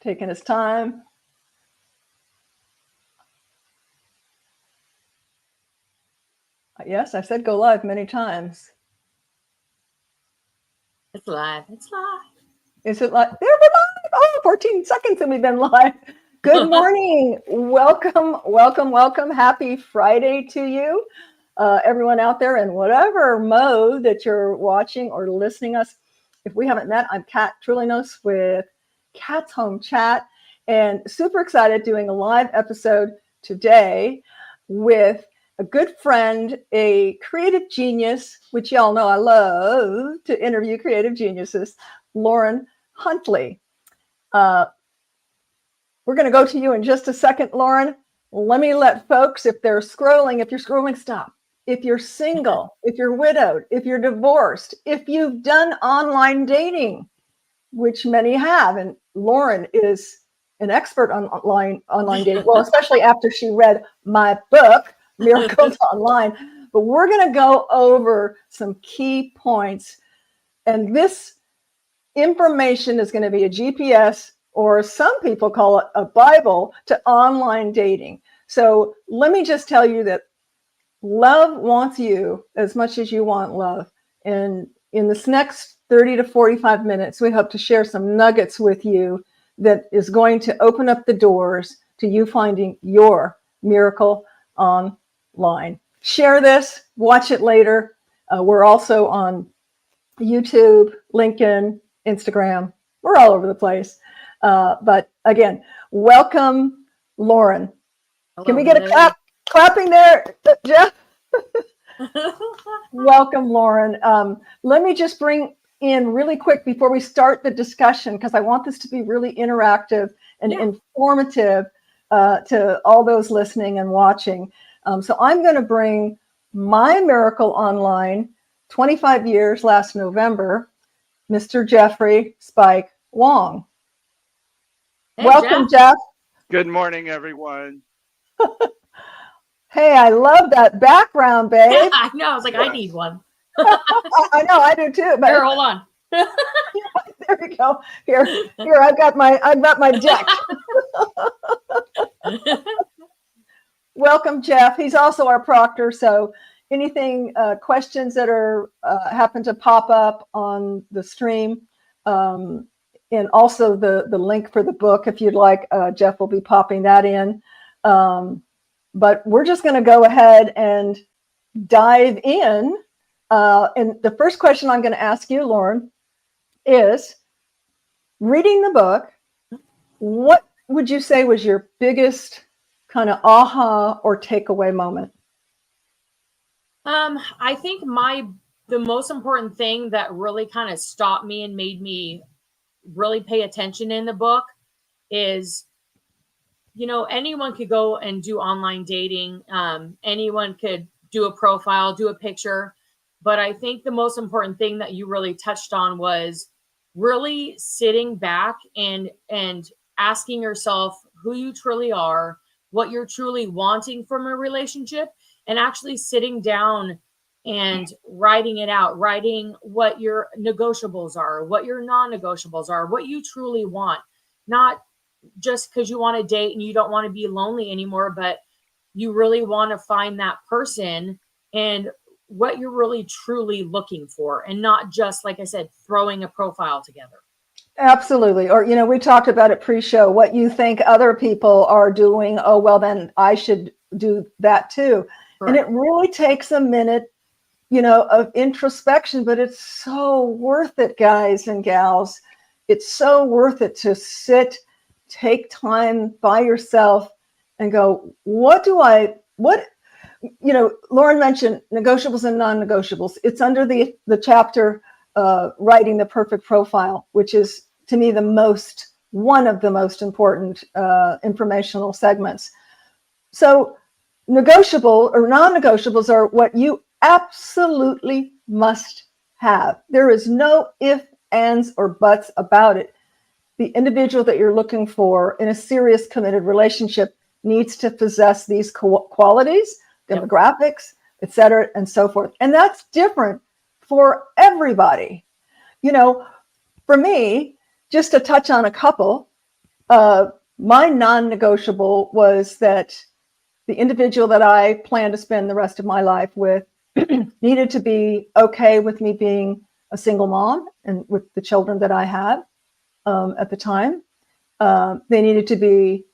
taking his time. Yes, I've said go live many times. It's live. It's live. Is it live? There we're live. Oh, 14 seconds and we've been live. Good morning. Welcome. Happy Friday to you. Everyone out there in whatever mode that you're watching or listening us. If we haven't met, I'm Kat Troulinos with Cat's Home Chat, and super excited doing a live episode today with a good friend, a creative genius, which y'all know I love to interview creative geniuses, Lauren Huntley. We're going to go to you in just a second, Lauren. Let me let folks, if you're scrolling, stop. If you're single, if you're widowed, if you're divorced, if you've done online dating, which many have, and Lauren is an expert on online dating, well, especially after she read my book, Miracles Online. But we're going to go over some key points, and this information is going to be a GPS, or some people call it a Bible, to online dating. So let me just tell you that love wants you as much as you want love. And in this next 30 to 45 minutes, we hope to share some nuggets with you that is going to open up the doors to you finding your miracle online. Share this, watch it later. We're also on YouTube, LinkedIn, Instagram. We're all over the place. But again, welcome, Lauren. Hello, Can we get a clapping there, Jeff? Welcome, Lauren. Let me just bring in really quick before we start the discussion, because I want this to be really interactive and informative to all those listening and watching. So I'm going to bring my Miracle Online, 25 years last November, Mr. Jeffrey Spike Wong. Hey, welcome, Jeff. Good morning, everyone. Hey, I love that background, babe. Yeah, I know. I was like, I need one. I know, I do too. But here, hold on. There we go. Here, I've got my deck. Welcome, Jeff. He's also our proctor. So anything, questions that are happen to pop up on the stream, and also the link for the book, if you'd like, Jeff will be popping that in. But we're just going to go ahead and dive in. And the first question I'm going to ask you, Lauren, is, reading the book, what would you say was your biggest kind of aha or takeaway moment? I think the most important thing that really kind of stopped me and made me really pay attention in the book is, anyone could go and do online dating. Anyone could do a profile, do a picture. But I think the most important thing that you really touched on was really sitting back and asking yourself who you truly are, what you're truly wanting from a relationship, and actually sitting down and writing it out, writing what your negotiables are, what your non-negotiables are, what you truly want. Not just because you want to date and you don't want to be lonely anymore, but you really want to find that person and what you're really truly looking for, and not just, like I said, throwing a profile together. Absolutely. Or, we talked about it pre-show, what you think other people are doing. Oh, well, then I should do that too. Correct. And it really takes a minute, of introspection, but it's so worth it, guys and gals. It's so worth it to sit, take time by yourself and go, Lauren mentioned negotiables and non-negotiables. It's under the chapter, writing the perfect profile, which is, to me, one of the most important informational segments. So negotiable or non-negotiables are what you absolutely must have. There is no ifs, ands, or buts about it. The individual that you're looking for in a serious, committed relationship needs to possess these qualities, demographics, et cetera, and so forth. And that's different for everybody. For me, just to touch on a couple, my non-negotiable was that the individual that I plan to spend the rest of my life with needed to be okay with me being a single mom and with the children that I had at the time. They needed to be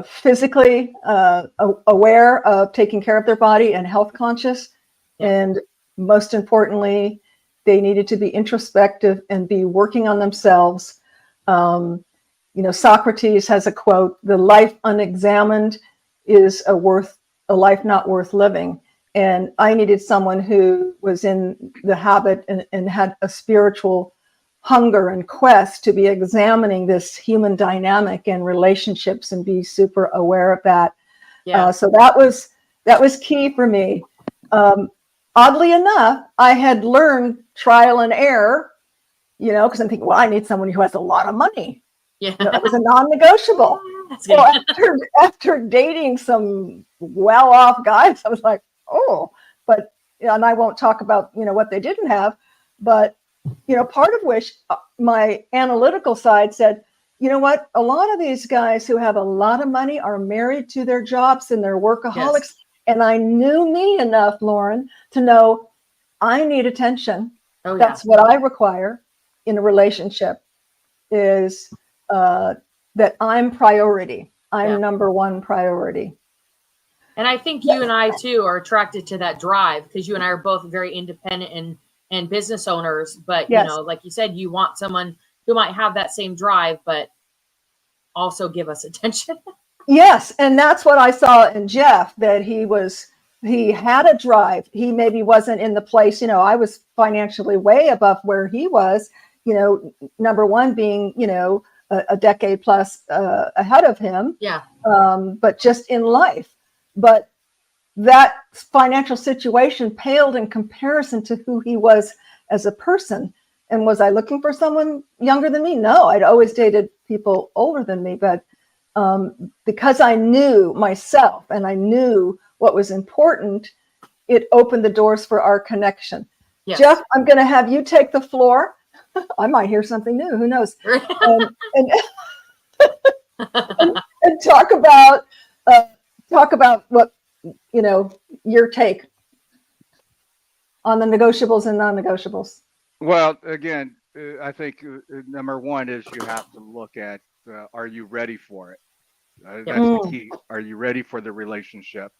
physically aware of taking care of their body and health conscious. Yeah. And most importantly, they needed to be introspective and be working on themselves. Socrates has a quote: "The life unexamined is a life not worth living." And I needed someone who was in the habit and had a spiritual hunger and quest to be examining this human dynamic and relationships and be super aware of that. Yeah. So that was key for me. Oddly enough, I had learned trial and error, because I'm thinking, well, I need someone who has a lot of money. Yeah. That was a non-negotiable. That's Well, good. after dating some well-off guys, I was like, oh, but, and I won't talk about, what they didn't have, but, part of which my analytical side said, you know what, a lot of these guys who have a lot of money are married to their jobs and they're workaholics. Yes. And I knew me enough, Lauren, to know I need attention. Oh, yeah. That's what I require in a relationship, is that I'm priority. I'm number one priority. And I think you and I too are attracted to that drive, because you and I are both very independent and business owners. But Yes. like you said, you want someone who might have that same drive, but also give us attention. Yes, and that's what I saw in Jeff, that he had a drive. He maybe wasn't in the place, I was financially way above where he was, number one being, a decade plus ahead of him. Yeah. But just in life. But that financial situation paled in comparison to who he was as a person. And was I looking for someone younger than me? No, I'd always dated people older than me. But because I knew myself and I knew what was important, it opened the doors for our connection. Yes. Jeff, I'm going to have you take the floor. I might hear something new. Who knows? And talk about what, your take on the negotiables and non-negotiables. Well, again, I think number one is you have to look at, are you ready for it? That's the key. Are you ready for the relationship?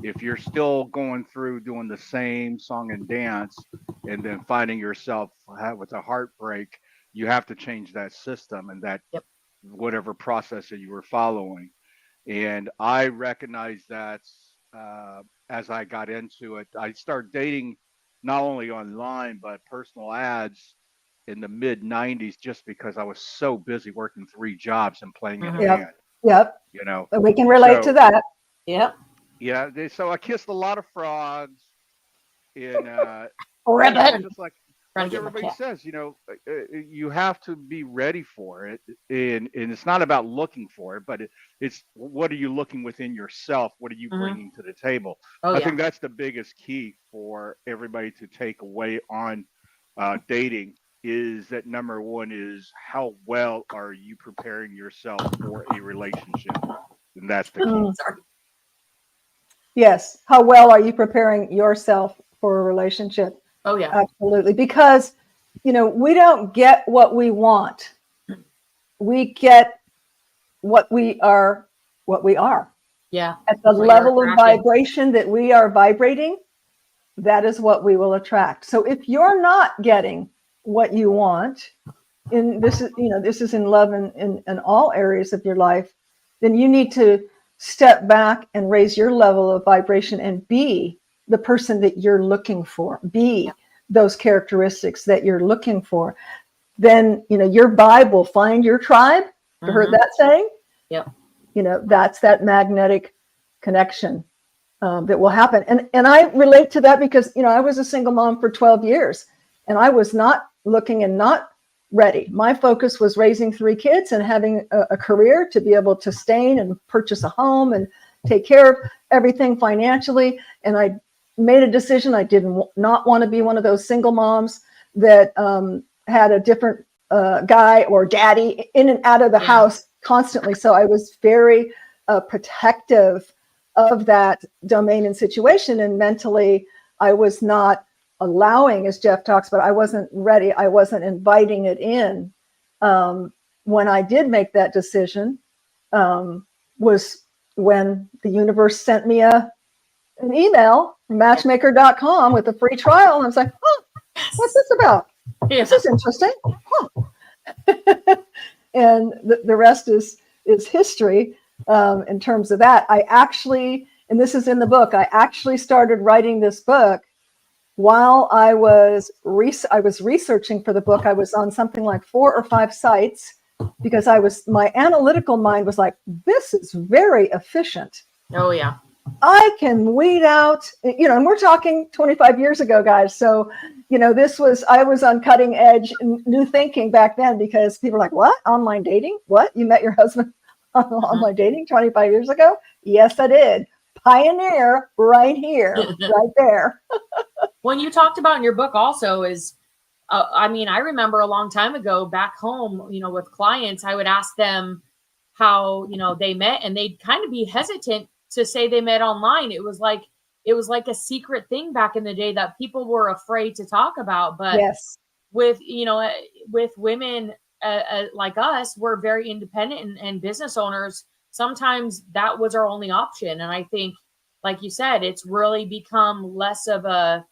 If you're still going through doing the same song and dance and then finding yourself with a heartbreak, you have to change that system and that whatever process that you were following. And I recognized that as I got into it. I started dating not only online, but personal ads in the mid 90s, just because I was so busy working 3 jobs and playing in a band. Yep. We can relate to that. Yep. Yeah. So I kissed a lot of frogs in just like everybody says, you have to be ready for it. And it's not about looking for it, but it's what are you looking within yourself? What are you bringing to the table? I think that's the biggest key for everybody to take away on dating, is that number one is how well are you preparing yourself for a relationship? And that's the key. Yes. How well are you preparing yourself for a relationship? Oh, yeah. Absolutely. Because, we don't get what we want. We get what we are. Yeah. At the level of vibration that we are vibrating, that is what we will attract. So if you're not getting what you want, and this is in love and in all areas of your life, then you need to step back and raise your level of vibration and be the person that you're looking for. Be those characteristics that you're looking for. Then, your vibe will find your tribe. You heard that saying? Yep. That's that magnetic connection that will happen. And I relate to that because, I was a single mom for 12 years and I was not looking and not ready. My focus was raising 3 kids and having a career to be able to sustain and purchase a home and take care of everything financially. And I made a decision. I did not want to be one of those single moms that had a different guy or daddy in and out of the house constantly. So I was very protective of that domain and situation, and mentally I was not allowing, as Jeff talks about, I wasn't ready. I wasn't inviting it in. When I did make that decision, was when the universe sent me an email from matchmaker.com with a free trial. And I was like, oh, what's this about? Yeah. This is interesting. Huh. And the rest is history in terms of that. I actually, and this is in the book, I actually started writing this book while I was researching for the book. I was on something like 4 or 5 sites because my analytical mind was like, this is very efficient. Oh yeah. I can weed out, and we're talking 25 years ago, guys. So, I was on cutting edge new thinking back then, because people were like, what? Online dating? What? You met your husband on online dating 25 years ago? Yes, I did. Pioneer right here, right there. When you talked about in your book also is, I remember a long time ago back home, with clients, I would ask them how, they met, and they'd kind of be hesitant to say they met online. It was like a secret thing back in the day that people were afraid to talk about. But yes, with women like us, we're very independent and business owners. Sometimes that was our only option. And I think, like you said, it's really become less of an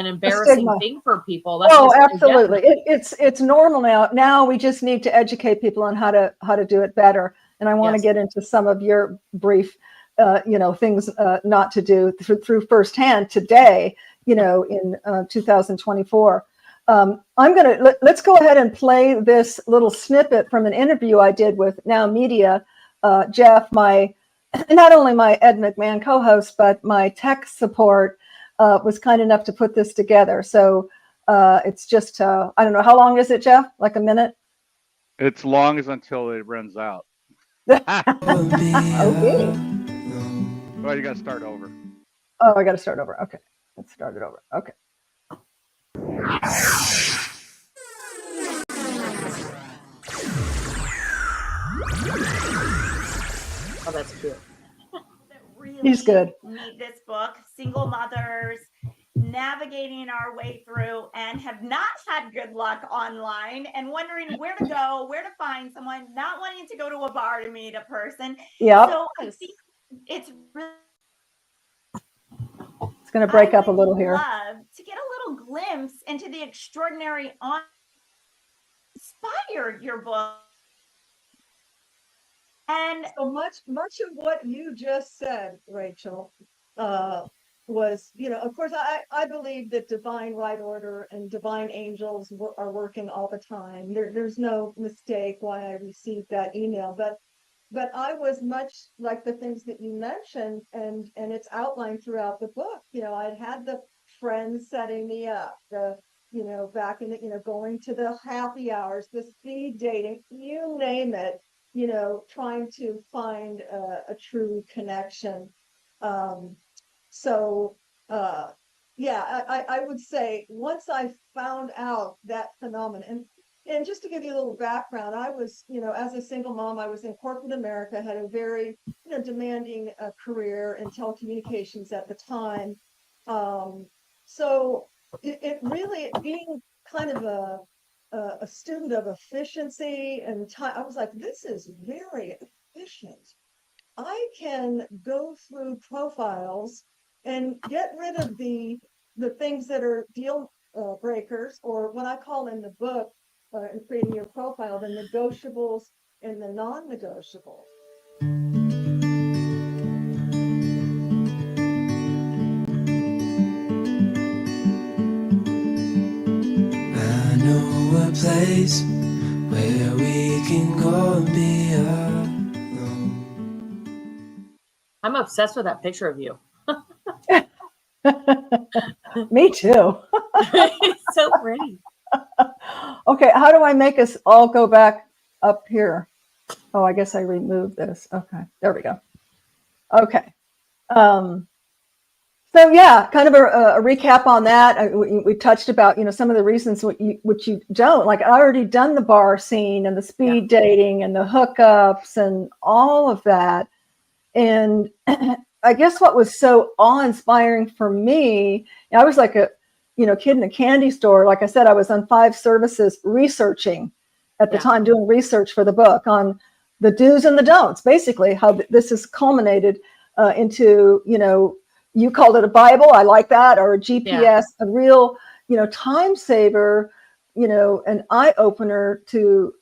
embarrassing thing for people. Absolutely. It's normal now. Now we just need to educate people on how to do it better. And I want to get into some of your brief things not to do through firsthand today, in 2024. Let's go ahead and play this little snippet from an interview I did with Now Media. Jeff, not only my Ed McMahon co-host, but my tech support was kind enough to put this together. So it's just, I don't know, how long is it, Jeff? Like a minute? It's long as until it runs out. Okay. Well, you got to start over. Oh, I got to start over. Okay. Let's start it over. Okay. Oh, that's cute. Really He's good. Need this book, single mothers navigating our way through and have not had good luck online and wondering where to go, where to find someone, not wanting to go to a bar to meet a person. Yeah. So I think it's really, it's going to break up a little here. Love to get a little glimpse into the extraordinary inspired your book. And so much of what you just said, Rachel, was, of course, I believe that divine right order and divine angels are working all the time. There's no mistake why I received that email, but I was much like the things that you mentioned, and it's outlined throughout the book. I'd had the friends setting me up, back in the, going to the happy hours, the speed dating, you name it, trying to find a true connection. I would say once I found out that phenomenon, and just to give you a little background, I was, as a single mom, I was in corporate America, had a very, demanding career in telecommunications at the time. So it really, being kind of a student of efficiency and time, I was like, this is very efficient. I can go through profiles and get rid of the things that are deal breakers, or what I call in the book, in creating your profile, the negotiables and the non-negotiables. I know a place where we can go and be alone. I'm obsessed with that picture of you. Me too. It's so pretty. Okay, how do I make us all go back up here? Oh, I guess I removed this. Okay, there we go. Okay. So yeah, kind of a recap on that. We touched about, some of the reasons which you don't like. I already done the bar scene and the speed dating and the hookups and all of that. And I guess what was so awe-inspiring for me, I was like a, kid in a candy store. Like I said, I was on 5 services researching at the time, doing research for the book on the do's and the don'ts, basically how this has culminated into, you called it a Bible. I like that. Or a GPS, a real, time saver, an eye opener to,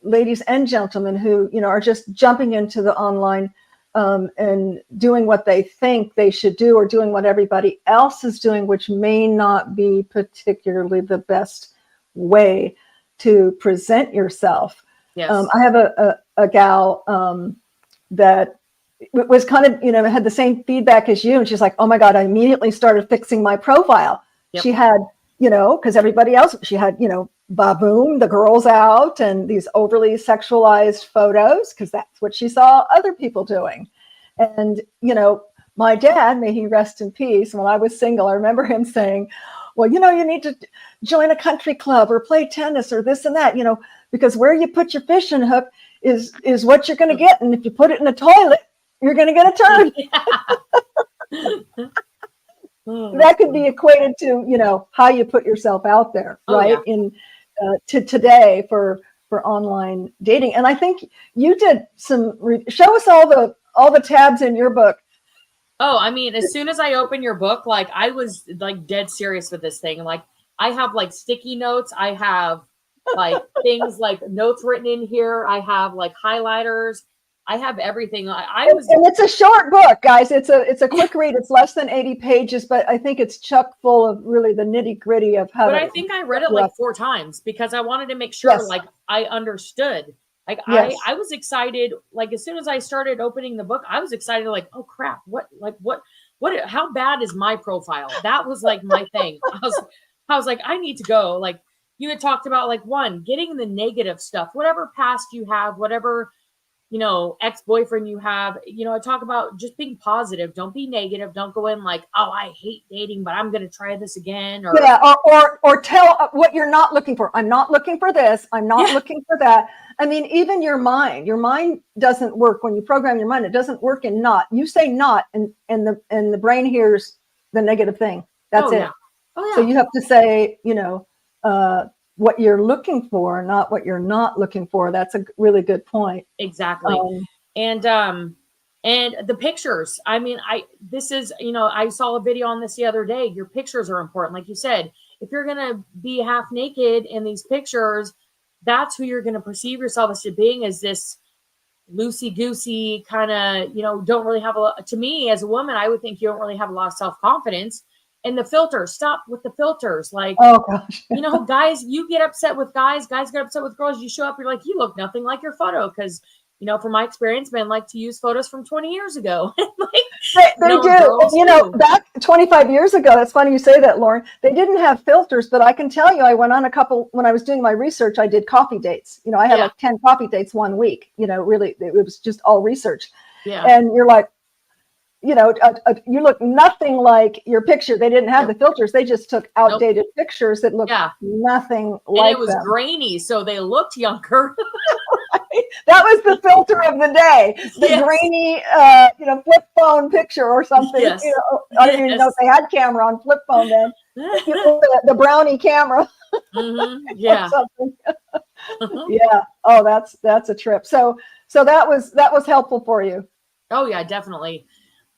ladies and gentlemen who, are just jumping into the online and doing what they think they should do, or doing what everybody else is doing, which may not be particularly the best way to present yourself. Yes. I have a gal that was kind of, had the same feedback as you. And she's like, oh my God, I immediately started fixing my profile. She had, because everybody else, she had, baboom, the girls out, and these overly sexualized photos, because that's what she saw other people doing. And, my dad, may he rest in peace, when I was single, I remember him saying, well, you need to join a country club or play tennis or this and that, because where you put your fishing hook is what you're going to get. And if you put it in the toilet, you're going to get a turn. That could be equated to, how you put yourself out there, right? In to today for online dating. And I think you did show us all the tabs in your book. Oh, I mean, as soon as I opened your book, like I was like dead serious with this thing. Like I have like sticky notes. I have like things like notes written in here. I have like highlighters. I have everything. And it's a short book, guys. It's a quick read. It's less than 80 pages, but I think it's chock full of really the nitty gritty of how. But I think I read it like 4 times because I wanted to make sure like I understood. Like I was excited. Like as soon as I started opening the book, I was excited. Like, oh crap! What? How bad is my profile? That was like my thing. I was like, I need to go. Like you had talked about, like getting the negative stuff, whatever past you have, whatever ex-boyfriend you have, I talk about just being positive. Don't be negative. Don't go in like, oh, I hate dating, but I'm going to try this again. Or tell what you're not looking for. I'm not looking for this. I'm not looking for that. I mean, even your mind doesn't work when you program your mind. It doesn't work in not. You say not, and the brain hears the negative thing. That's it. Oh, yeah. So you have to say, what you're looking for, not what you're not looking for. That's a really good point. Exactly. And the pictures. I mean, I saw a video on this the other day. Your pictures are important. Like you said, if you're going to be half naked in these pictures, that's who you're going to perceive yourself as being, as this loosey-goosey kind of, don't really have to me as a woman, I would think you don't really have a lot of self-confidence. And the filters, stop with the filters. Like, oh gosh, guys, you get upset with guys get upset with girls. You show up, you're like, you look nothing like your photo. Cause from my experience, men like to use photos from 20 years ago. They do. Back 25 years ago, that's funny you say that, Lauren, they didn't have filters, but I can tell you, I went on a couple, when I was doing my research, I did coffee dates. I had like 10 coffee dates one week, really, it was just all research. Yeah. And you're like, you look nothing like your picture. They didn't have the filters. They just took outdated pictures that looked nothing like them. And it was grainy, so they looked younger. That was the filter of the day. The grainy, flip phone picture or something. Yes. I didn't even know if they had camera on flip phone then. The brownie camera. Mm-hmm. Yeah. Yeah. Oh, that's a trip. So that was helpful for you. Oh yeah, definitely.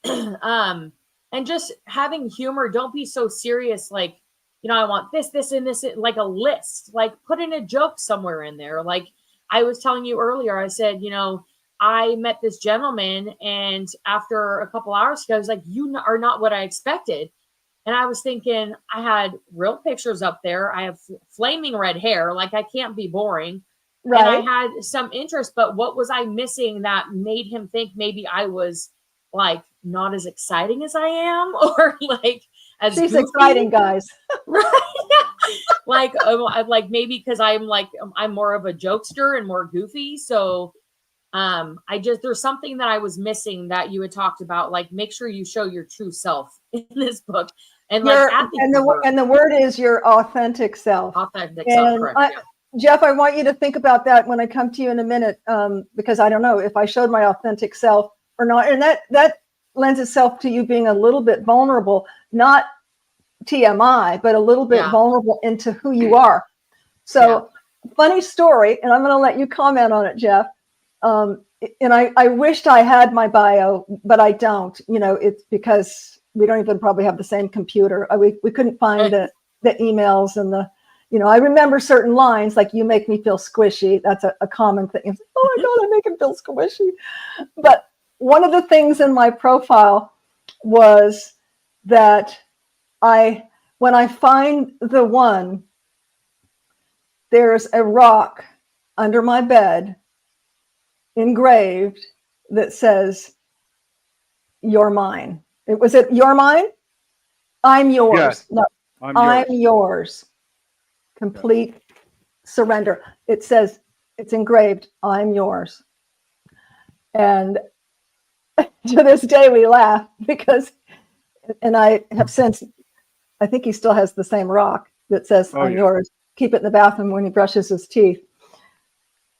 And just having humor. Don't be so serious. Like, I want this, and this, like a list, like put in a joke somewhere in there. Like I was telling you earlier, I said, I met this gentleman, and after a couple hours ago, I was like, you are not what I expected. And I was thinking, I had real pictures up there. I have flaming red hair. Like I can't be boring. Right. And I had some interest, but what was I missing that made him think maybe I was like not as exciting as I am, or like as she's goofy. Exciting, guys. Right? like maybe because I'm more of a jokester and more goofy. So There's something that I was missing that you had talked about, like make sure you show your true self in this book. And the word is your authentic self. Authentic self, correct. Jeff, I want you to think about that when I come to you in a minute, because I don't know if I showed my authentic self or not. And that lends itself to you being a little bit vulnerable, not TMI, but a little bit vulnerable into who you are. So funny story, and I'm going to let you comment on it, Jeff. And I wished I had my bio, but I don't. It's because we don't even probably have the same computer. We couldn't find the emails and I remember certain lines like "you make me feel squishy." That's a common thing. It's like, oh my God, I make him feel squishy. But one of the things in my profile was that when I find the one, there's a rock under my bed engraved that says, "You're mine." Was it "You're mine"? I'm yours. Yes, No, I'm yours. Complete surrender. It says, it's engraved, "I'm yours." And to this day we laugh because, and I have since, I think he still has the same rock that says, "I'm yours." Keep it in the bathroom when he brushes his teeth.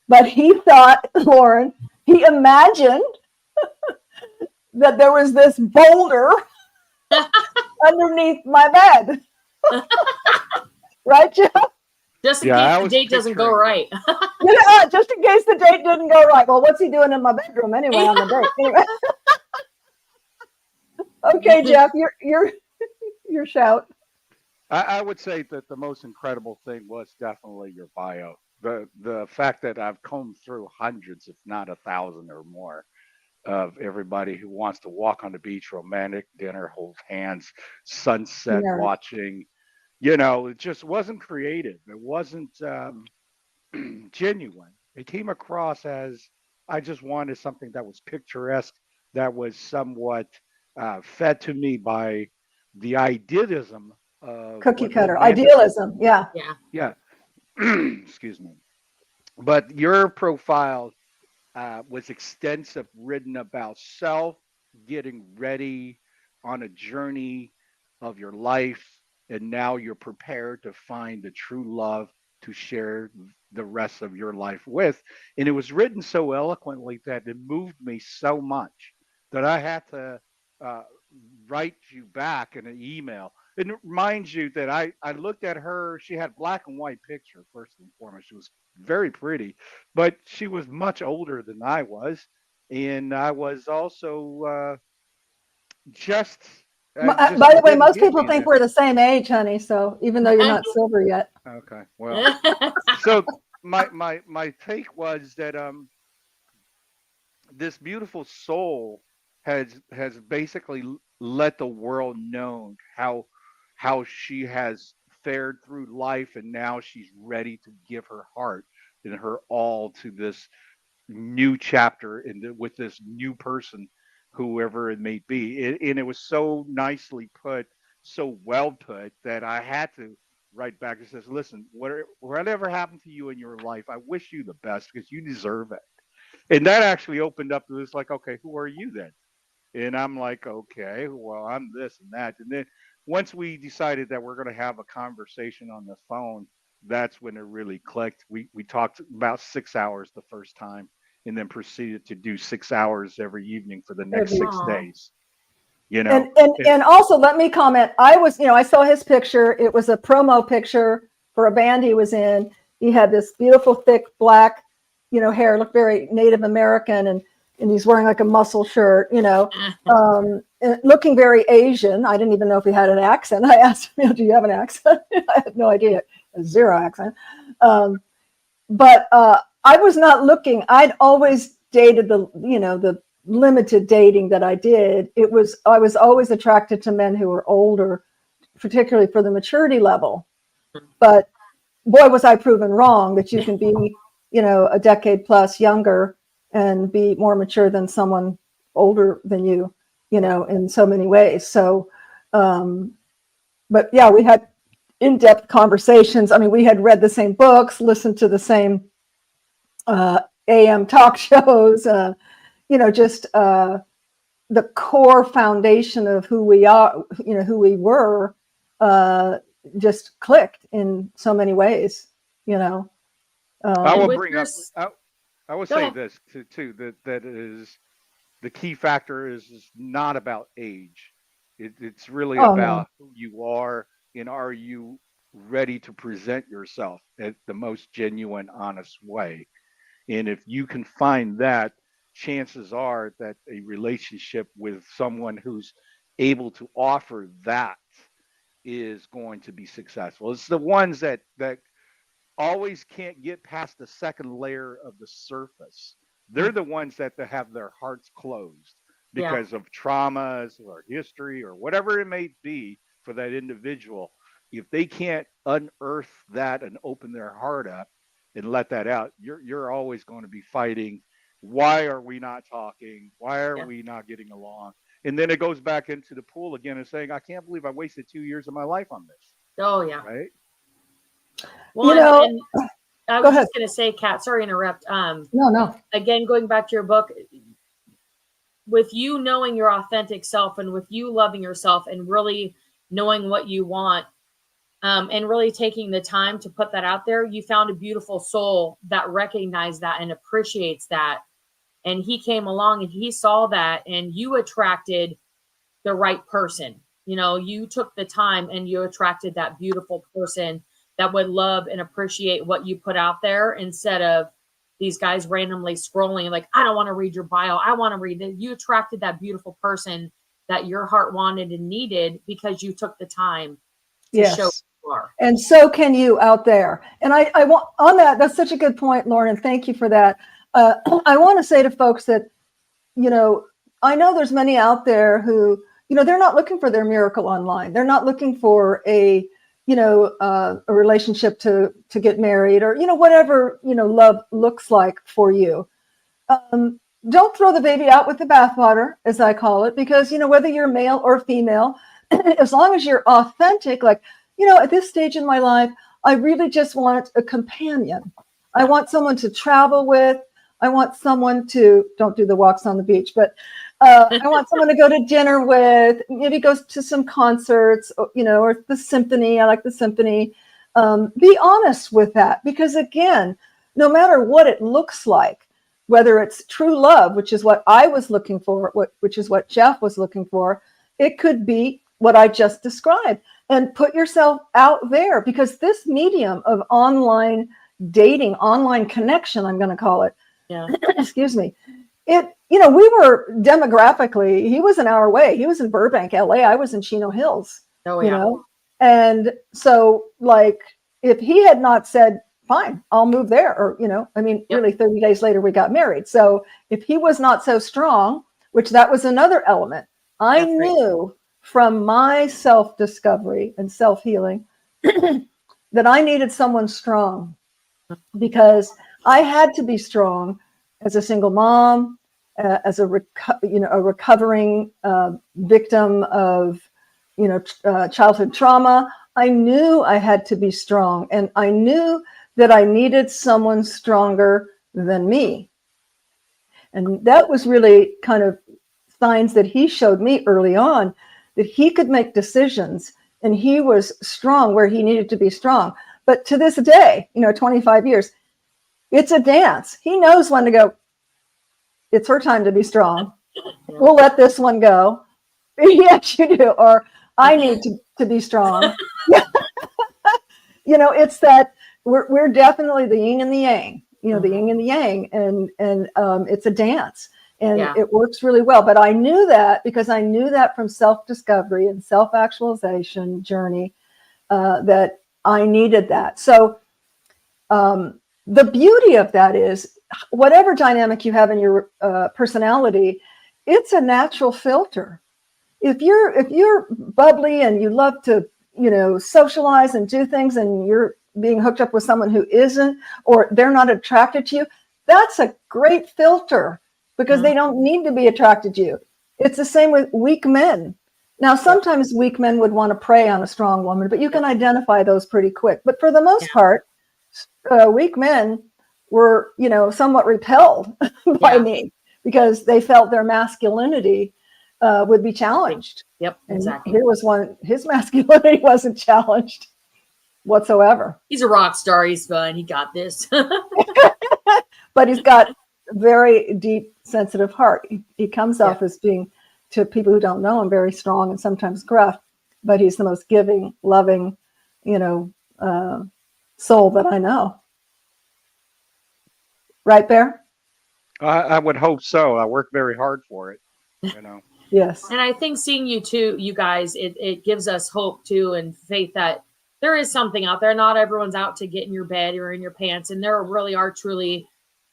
But he thought, Lauren, he imagined that there was this boulder underneath my bed. Right, Jeff? Just in case the date doesn't go right. Just in case the date didn't go right. Well, what's he doing in my bedroom anyway on the date? Anyway. Okay, Jeff, your shout. I would say that the most incredible thing was definitely your bio. The fact that I've combed through hundreds, if not 1,000 or more, of everybody who wants to walk on the beach, romantic dinner, hold hands, sunset watching. It just wasn't creative. It wasn't genuine. It came across as I just wanted something that was picturesque, that was somewhat fed to me by the idealism of cookie cutter idealism. Yeah. Excuse me. But your profile was extensive, written about self, getting ready on a journey of your life, and now you're prepared to find the true love to share the rest of your life with. And it was written so eloquently that it moved me so much that I had to write you back in an email. It reminds you that I looked at her. She had black and white picture, first and foremost. She was very pretty, but she was much older than I was. And I was also just by the way, most people think we're the same age, honey. So even though you're not silver yet. Okay. Well, so my take was that this beautiful soul has basically let the world know how she has fared through life, and now she's ready to give her heart and her all to this new chapter with this new person, whoever it may be. And it was so nicely put, so well put, that I had to write back and says, "Listen, whatever happened to you in your life, I wish you the best because you deserve it." And that actually opened up to this, like, okay, who are you then? And I'm like, okay, well, I'm this and that. And then once we decided that we're going to have a conversation on the phone, that's when it really clicked. We talked about 6 hours the first time, and then proceeded to do 6 hours every evening for the next 6 days. And also let me comment. I saw his picture. It was a promo picture for a band he was in. He had this beautiful, thick, black, hair, looked very Native American, and he's wearing like a muscle shirt, and looking very Asian. I didn't even know if he had an accent. I asked him, "Do you have an accent?" I had no idea. Zero accent. But I was not looking. I'd always dated the limited dating that I did. I was always attracted to men who were older, particularly for the maturity level. But boy, was I proven wrong that you can be, a decade plus younger and be more mature than someone older than you, in so many ways. So, but yeah, we had in-depth conversations. I mean, we had read the same books, listened to the same AM talk shows, just the core foundation of who we are, who we were, just clicked in so many ways, I will with bring your up, I will Go say ahead. this too, that is the key factor is not about age. It's really Oh no. about who you are and are you ready to present yourself at the most genuine, honest way. And if you can find that, chances are that a relationship with someone who's able to offer that is going to be successful. It's the ones that always can't get past the second layer of the surface. They're the ones that have their hearts closed Yeah. because of traumas or history or whatever it may be for that individual. If they can't unearth that and open their heart up and let that out, you're always going to be fighting. Why are we not talking? Why are Yeah. we not getting along? And then it goes back into the pool again and saying, I can't believe I wasted 2 years of my life on this. Oh yeah. Right? Well, and I go was ahead. just going to say, Kat, sorry to interrupt. No. Again, going back to your book, with you knowing your authentic self and with you loving yourself and really knowing what you want, and really taking the time to put that out there, you found a beautiful soul that recognized that and appreciates that. And he came along and he saw that, and you attracted the right person. You took the time and you attracted that beautiful person that would love and appreciate what you put out there, instead of these guys randomly scrolling like, I don't want to read your bio. I want to read it. You attracted that beautiful person that your heart wanted and needed because you took the time to show Yes. who you are. And so can you out there. And I want on that's such a good point, Lauren, and thank you for that. I want to say to folks that, I know there's many out there who, they're not looking for their miracle online. They're not looking for a relationship to get married, or, whatever, love looks like for you. Don't throw the baby out with the bathwater, as I call it, because, whether you're male or female, as long as you're authentic, like, at this stage in my life, I really just want a companion. I want someone to travel with. I want someone to, don't do the walks on the beach, but I want someone to go to dinner with, maybe go to some concerts, or the symphony. I like the symphony. Be honest with that, because again, no matter what it looks like, whether it's true love, which is what I was looking for, which is what Jeff was looking for, it could be what I just described. And put yourself out there, because this medium of online dating, online connection, I'm going to call it, excuse me, we were demographically, he was an hour away. He was in Burbank, LA. I was in Chino Hills, and so like, if he had not said, fine, I'll move there, or, really 30 days later, we got married. So if he was not so strong, which that was another element, I knew from my self-discovery and self-healing that I needed someone strong, because I had to be strong as a single mom, as a recovering victim of, childhood trauma. I knew I had to be strong, and I knew that I needed someone stronger than me. And that was really kind of signs that he showed me early on, that he could make decisions and he was strong where he needed to be strong. But to this day, 25 years, it's a dance. He knows when to go, it's her time to be strong. We'll let this one go. Yes, you do. Or I need to be strong. It's that we're definitely the yin and the yang, the yin and the yang, and it's a dance. And it works really well. But I knew that because I knew that from self-discovery and self-actualization journey, that I needed that. So the beauty of that is, whatever dynamic you have in your personality, it's a natural filter. If you're bubbly and you love to, socialize and do things, and you're being hooked up with someone who isn't, or they're not attracted to you, that's a great filter, because they don't need to be attracted to you. It's the same with weak men. Now, sometimes weak men would want to prey on a strong woman, but you can identify those pretty quick. But for the most part, weak men were, you know, somewhat repelled by Yeah. me because they felt their masculinity would be challenged. Yep, And exactly. here was one, his masculinity wasn't challenged whatsoever. He's a rock star. He's fun. He got this. But he's got a very deep, sensitive heart. He comes off as being, to people who don't know him, very strong and sometimes gruff, but he's the most giving, loving, you know, soul that I know. Right, Bear? I would hope so. I work very hard for it, you know. Yes. And I think seeing you too, you guys, it gives us hope too and faith that there is something out there. Not everyone's out to get in your bed or in your pants. And there really are truly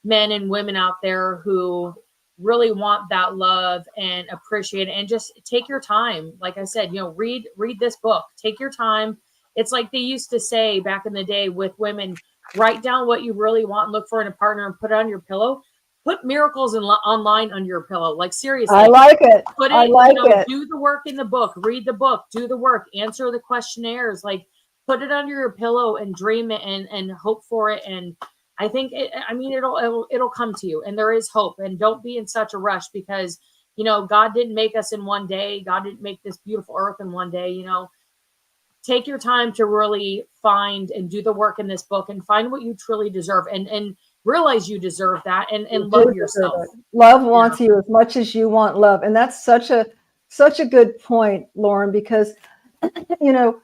men and women out there who really want that love and appreciate it. And just take your time. Like I said, you know, read this book. Take your time. It's like they used to say back in the day with women, write down what you really want and look for in a partner and put it on your pillow. Put miracles online under your pillow. Like seriously. I like it. Put it, I like it. do the work in the book, read the book, do the work, answer the questionnaires, like put it under your pillow and dream it and hope for it. And I think it'll come to you, and there is hope. And don't be in such a rush because, you know, God didn't make us in one day. God didn't make this beautiful earth in one day. You know, take your time to really find and do the work in this book and find what you truly deserve and realize you deserve that and love yourself. Love wants you as much as you want love. And that's such a good point, Lauren, because, you know,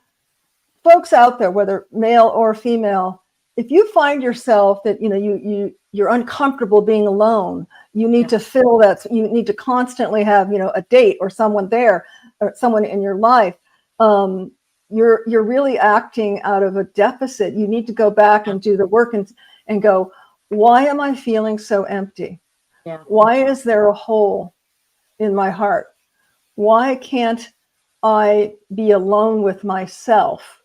folks out there, whether male or female, if you find yourself that, you know, you're uncomfortable being alone, you need to fill that, you need to constantly have, you know, a date or someone there or someone in your life. You're really acting out of a deficit. You need to go back and do the work and go, why am I feeling so empty? Yeah. Why is there a hole in my heart? Why can't I be alone with myself?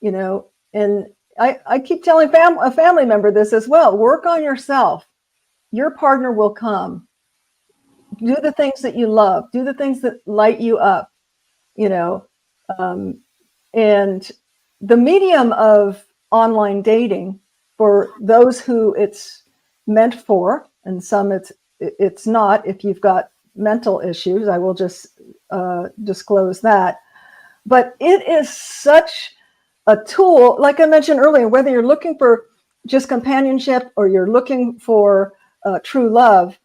You know, and I keep telling a family member this as well. Work on yourself. Your partner will come. Do the things that you love. Do the things that light you up, you know. And the medium of online dating, for those who it's meant for, and some it's not. If you've got mental issues, I will just disclose that. But it is such a tool, like I mentioned earlier, whether you're looking for just companionship or you're looking for true love,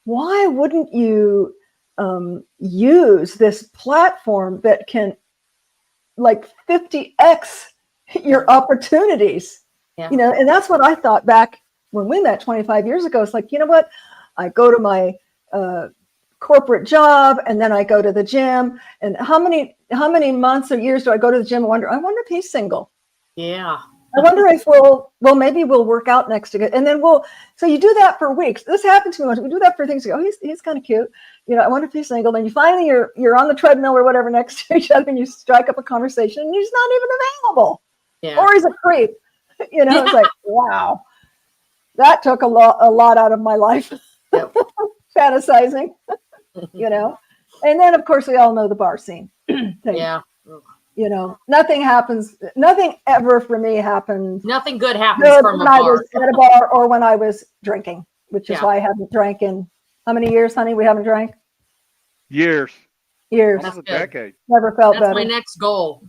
why wouldn't you use this platform that can like 50x your opportunities? Yeah. You know, and that's what I thought back when we met 25 years ago. It's like, you know what? I go to my corporate job and then I go to the gym. And how many months or years do I go to the gym and wonder if he's single? Yeah. I wonder if maybe we'll work out next to it. And then so you do that for weeks. This happened to me once. We do that for things. He's kind of cute. You know, I wonder if he's single. Then you finally, you're on the treadmill or whatever next to each other and you strike up a conversation and he's not even available. Yeah. Or he's a creep. You know, it's like, wow, that took a lot out of my life. Yep. Fantasizing, you know. And then, of course, we all know the bar scene thing. Yeah. You know, nothing ever for me happened. Nothing good happens from a I bar. was at a bar or when I was drinking, which is why I haven't drank in how many years, honey? We haven't drank? Years. That's a good. decade. Never felt That's better. my next goal.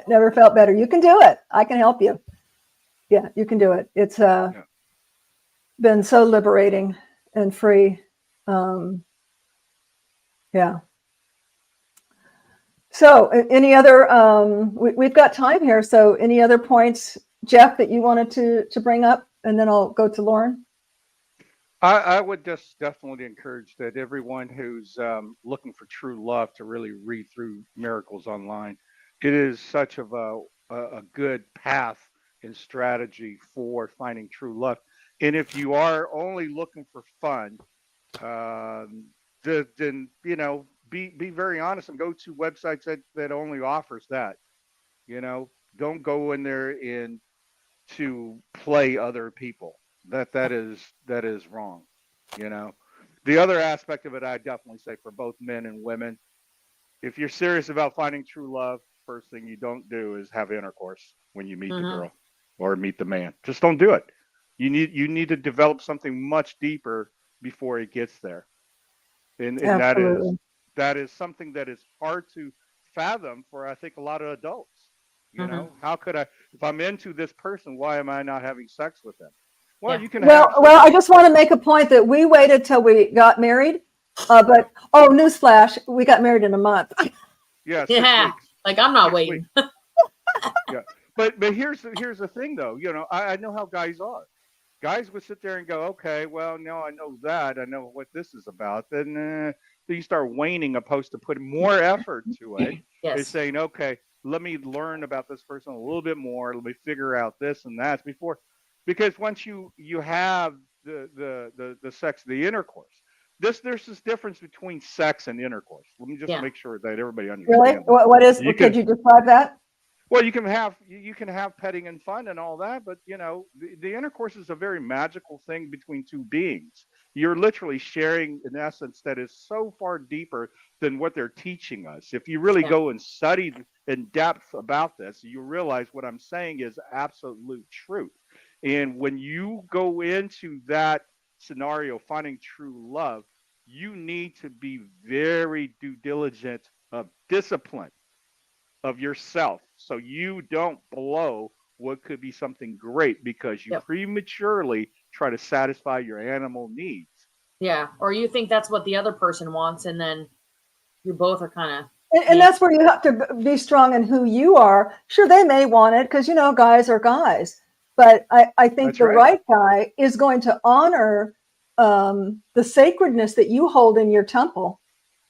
Never felt better. You can do it. I can help you. Yeah, you can do it. It's been so liberating and free. Yeah. So any other, we've got time here. So any other points, Jeff, that you wanted to bring up? And then I'll go to Lauren. I would just definitely encourage that everyone who's looking for true love to really read through Miracles Online. It is such of a good path and strategy for finding true love. And if you are only looking for fun, then, you know, be very honest and go to websites that only offers that. You know, don't go in there to play other people. That is wrong. You know, the other aspect of it, I definitely say for both men and women, if you're serious about finding true love, first thing you don't do is have intercourse when you meet the girl or meet the man. Just don't do it. You need to develop something much deeper before it gets there. And Absolutely. that is something that is hard to fathom for, I think, a lot of adults. You Mm-hmm. know, how could I, if I'm into this person, why am I not having sex with them? Well, Yeah. you can Well, have I just want to make a point that we waited till we got married. But newsflash, we got married in a month. yeah, 6 Yeah. weeks. Like, I'm not 6 waiting. weeks. Yeah. But here's the thing though, you know, I know how guys are. Guys would sit there and go, okay, well, no, I know that. I know what this is about. Then you start waning opposed to putting more effort to it. They're Yes. saying, okay, let me learn about this person a little bit more. Let me figure out this and that before, because once you have the sex, the intercourse, there's this difference between sex and intercourse. Let me just Yeah. make sure that everybody Really? understands that. What is? You Could can you describe that? well, you can have petting and fun and all that, but you know, the intercourse is a very magical thing between two beings. You're literally sharing an essence that is so far deeper than what they're teaching us. If you really Yeah. go and study in depth about this, you realize what I'm saying is absolute truth. And when you go into that scenario, finding true love, you need to be very due diligent of discipline of yourself so you don't blow what could be something great because you Yep. prematurely try to satisfy your animal needs. Yeah. Or you think that's what the other person wants, and then you both are kind of. And that's where you have to be strong in who you are. Sure, they may want it because, guys are guys. But I think That's the right. right guy is going to honor the sacredness that you hold in your temple,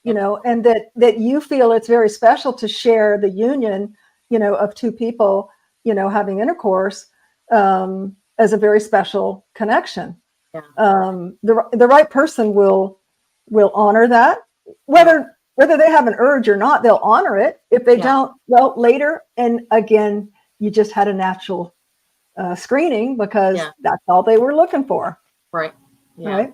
and that you feel it's very special to share the union, of two people, having intercourse as a very special connection. Yeah. The right person will honor that, whether they have an urge or not. They'll honor it. If they don't, well, later. And again, you just had a natural screening because that's all they were looking for. Right. Yeah. Right.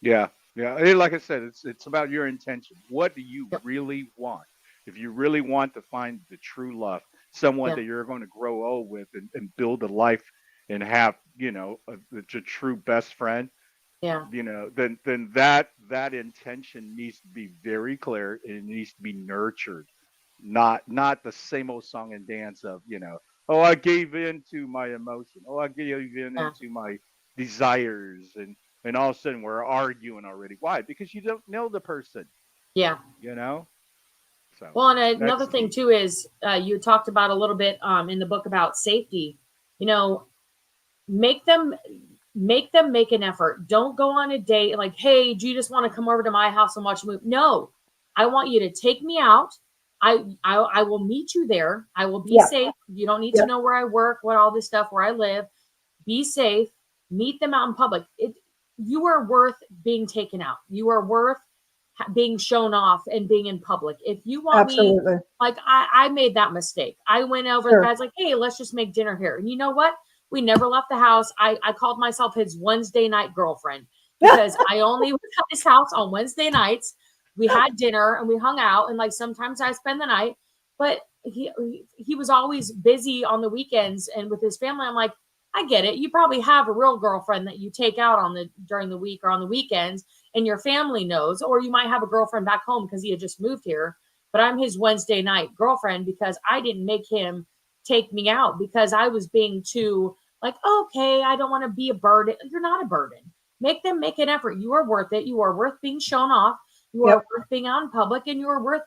Yeah. Like I said, it's about your intention. What do you really want? If you really want to find the true love, someone that you're going to grow old with and build a life and have, a true best friend, Yeah. then that intention needs to be very clear and it needs to be nurtured, not the same old song and dance of, oh, I gave in to my emotion. Oh, I gave in into my desires. And all of a sudden we're arguing already. Why? Because you don't know the person, Yeah. So, well, and another thing too is you talked about a little bit in the book about safety. Make them make an effort. Don't go on a date like, hey, do you just want to come over to my house and watch a movie? No, I want you to take me out. I will meet you there. I will be safe. You don't need to know where I work, what all this stuff, where I live. Be safe. Meet them out in public. You are worth being taken out. You are worth being shown off and being in public. If you want me, like I made that mistake. I went over, the guy's like, hey, let's just make dinner here. And you know what? We never left the house. I called myself his Wednesday night girlfriend because I only was at his house on Wednesday nights. We had dinner and we hung out, and like sometimes I spend the night, but he was always busy on the weekends and with his family. I'm like, I get it. You probably have a real girlfriend that you take out during the week or on the weekends, and your family knows, or you might have a girlfriend back home because he had just moved here. But I'm his Wednesday night girlfriend because I didn't make him take me out because I was being too like, okay, I don't want to be a burden. You're not a burden. Make them make an effort. You are worth it. You are worth being shown off. You are worth being out in public, and you are worth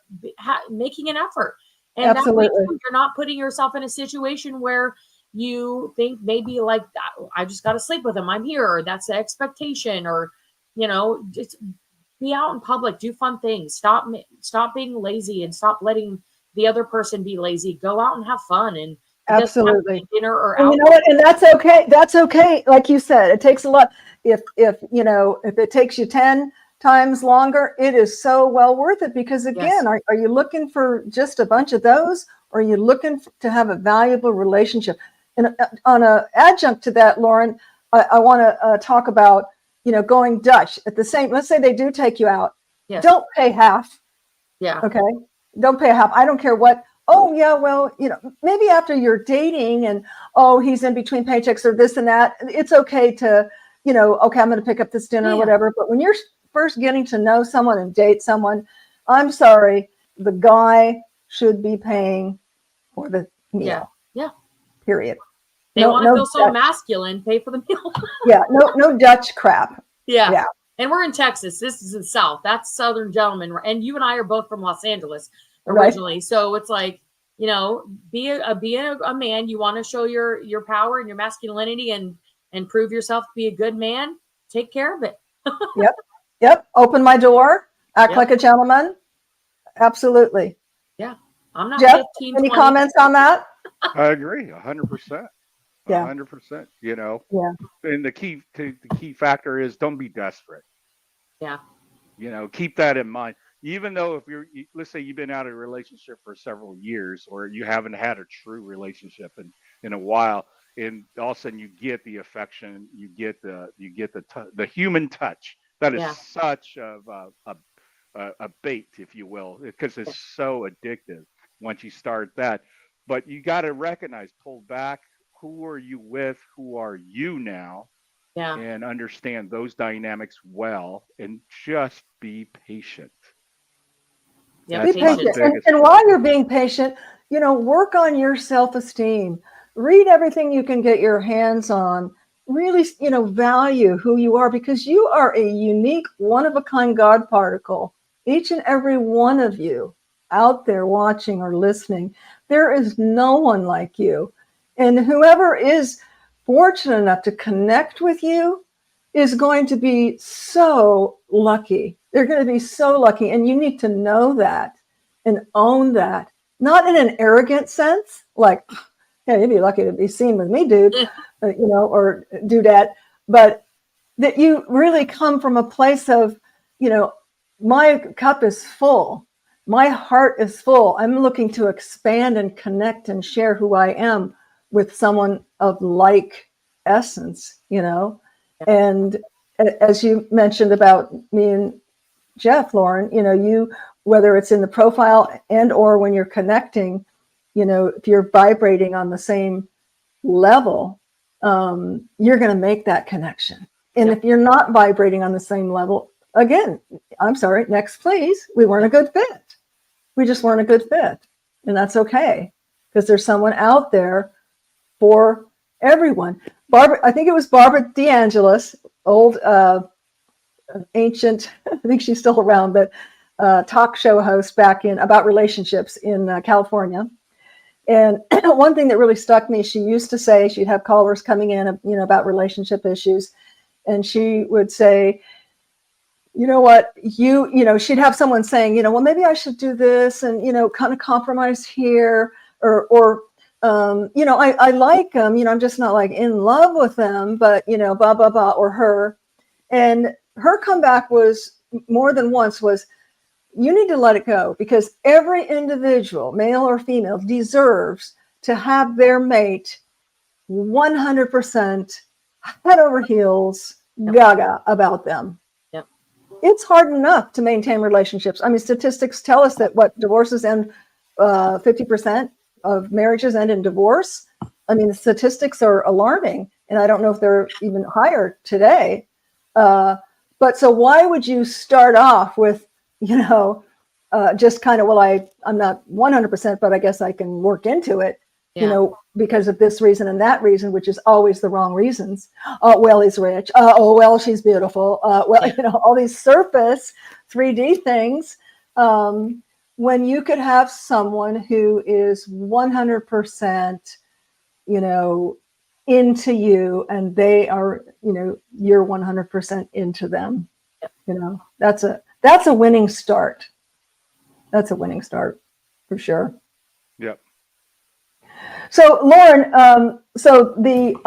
making an effort. And that way too, you're not putting yourself in a situation where you think maybe like, I just got to sleep with him. I'm here. Or that's the expectation. Or, just be out in public, do fun things. Stop being lazy and stop letting the other person be lazy. Go out and have fun. And absolutely dinner or and out. you know what? And that's okay. Like you said, it takes a lot. If it takes you 10 times longer, it is so well worth it because again, are you looking for just a bunch of those, or are you looking to have a valuable relationship? And on an adjunct to that, Lauren, I want to talk about, going Dutch at the same, let's say they do take you out. Don't pay half. Yeah. Okay. Don't pay half. I don't care what oh yeah, well, maybe after you're dating and, oh, he's in between paychecks or this and that, it's okay to, okay, I'm going to pick up this dinner or whatever. But when you're first getting to know someone and date someone, I'm sorry, the guy should be paying for the meal. Yeah. Period. They want to feel so masculine, pay for the meal. Yeah, no Dutch crap. Yeah. And we're in Texas. This is in the South. That's Southern gentlemen. And you and I are both from Los Angeles originally. Right. So it's like, be a man. You want to show your power and your masculinity and prove yourself to be a good man. Take care of it. Yep. Open my door. Act like a gentleman. Absolutely. Yeah. I'm not Jeff, 15, any 20. comments on that? I agree 100%. Yeah. 100%, Yeah. And the key factor is don't be desperate. Yeah. Keep that in mind. Even though let's say you've been out of a relationship for several years, or you haven't had a true relationship in a while, and all of a sudden you get the affection, you get the human touch. That is such a bait, if you will, because it's so addictive once you start that. But you got to recognize, pull back. Who are you with? Who are you now? Yeah. And understand those dynamics well, and just be patient. Yeah, be patient. And while you're being patient, work on your self-esteem. Read everything you can get your hands on. Really, value who you are, because you are a unique, one-of-a-kind God particle. Each and every one of you out there watching or listening, there is no one like you. And whoever is fortunate enough to connect with you is going to be so lucky. They're going to be so lucky. And you need to know that and own that, not in an arrogant sense, like, yeah, you'd be lucky to be seen with me, dude, or dudette, but that you really come from a place of, my cup is full. My heart is full. I'm looking to expand and connect and share who I am with someone of like essence, And as you mentioned about me and Jeff, Lauren, you, whether it's in the profile and or when you're connecting, if you're vibrating on the same level, you're going to make that connection. And if you're not vibrating on the same level, again, I'm sorry, next, please. We weren't a good fit. We just weren't a good fit. And that's okay, because there's someone out there for everyone. Barbara, I think it was Barbara DeAngelis, old ancient, I think she's still around, but talk show host back in about relationships in California. And one thing that really stuck me, she used to say, she'd have callers coming in, about relationship issues. And she would say, you know what, she'd have someone saying, well, maybe I should do this and, kind of compromise here, or I like them, I'm just not like in love with them, but, blah, blah, blah, or her. And her comeback was more than once was, you need to let it go, because every individual, male or female, deserves to have their mate 100% head over heels, gaga about them. Yep. It's hard enough to maintain relationships. I mean, statistics tell us that divorces end 50% of marriages end in divorce. I mean, the statistics are alarming, and I don't know if they're even higher today. But so why would you start off with, just kind of, well, I'm not 100%, but I guess I can work into it, because of this reason and that reason, which is always the wrong reasons. Oh, well, he's rich. Oh, well, she's beautiful. All these surface 3D things. When you could have someone who is 100%, into you, and they are, you're 100% into them. That's a winning start. That's a winning start for sure. Yep. So Lauren, I'm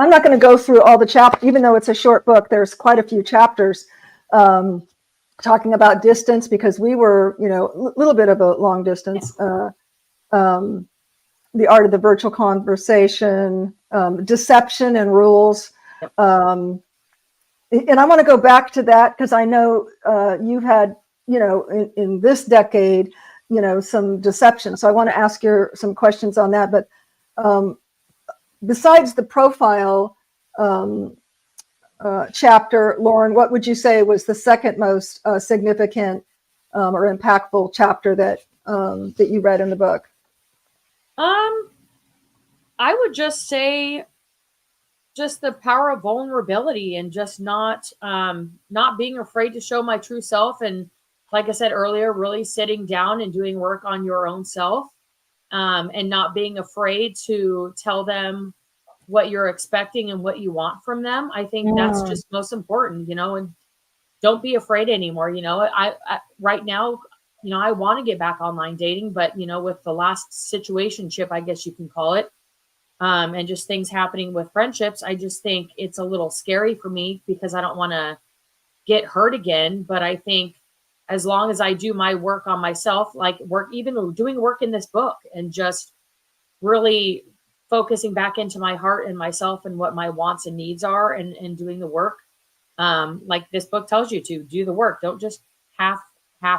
not going to go through all the chapters, even though it's a short book. There's quite a few chapters talking about distance, because we were, a little bit of a long distance. The art of the virtual conversation, deception and rules. And I want to go back to that, because I know you've had, in this decade, some deception. So I want to ask you some questions on that. But besides the profile chapter, Lauren, what would you say was the second most significant or impactful chapter that you read in the book? I would just say just the power of vulnerability and just not being afraid to show my true self. And like I said earlier, really sitting down and doing work on your own self, and not being afraid to tell them what you're expecting and what you want from them. I think that's just most important, and don't be afraid anymore. I right now, I want to get back online dating, but with the last situationship, I guess you can call it, and just things happening with friendships, I just think it's a little scary for me because I don't want to get hurt again. But I think as long as I do my work on myself, like even doing work in this book and just really focusing back into my heart and myself and what my wants and needs are, and doing the work, like this book tells you to do the work. Don't just half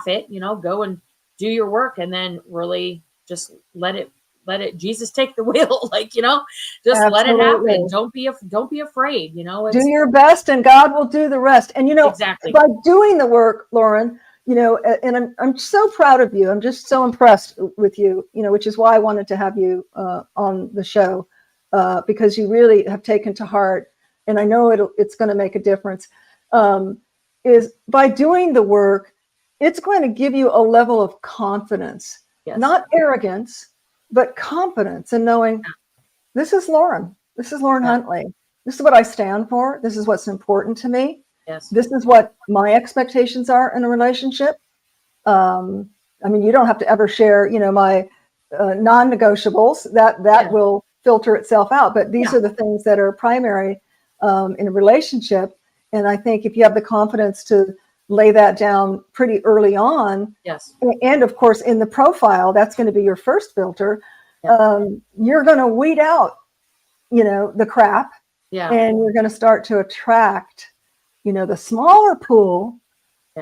it, go and do your work, and then really just let it Jesus take the wheel, just Absolutely. let it happen. Don't be afraid, do your best and God will do the rest. And exactly, by doing the work, Lauren, and I'm so proud of you. I'm just so impressed with you, which is why I wanted to have you on the show, because you really have taken to heart, and I know it's going to make a difference, is by doing the work, it's going to give you a level of confidence, yes. Not arrogance, but confidence in knowing this is Lauren. This is Lauren Huntley. This is what I stand for. This is what's important to me. Yes. This is what my expectations are in a relationship. You don't have to ever share, my non-negotiables. That will filter itself out. But these are the things that are primary in a relationship. And I think if you have the confidence to lay that down pretty early on, yes, and of course in the profile, that's going to be your first filter. You're going to weed out, the crap, and you're going to start to attract, the smaller pool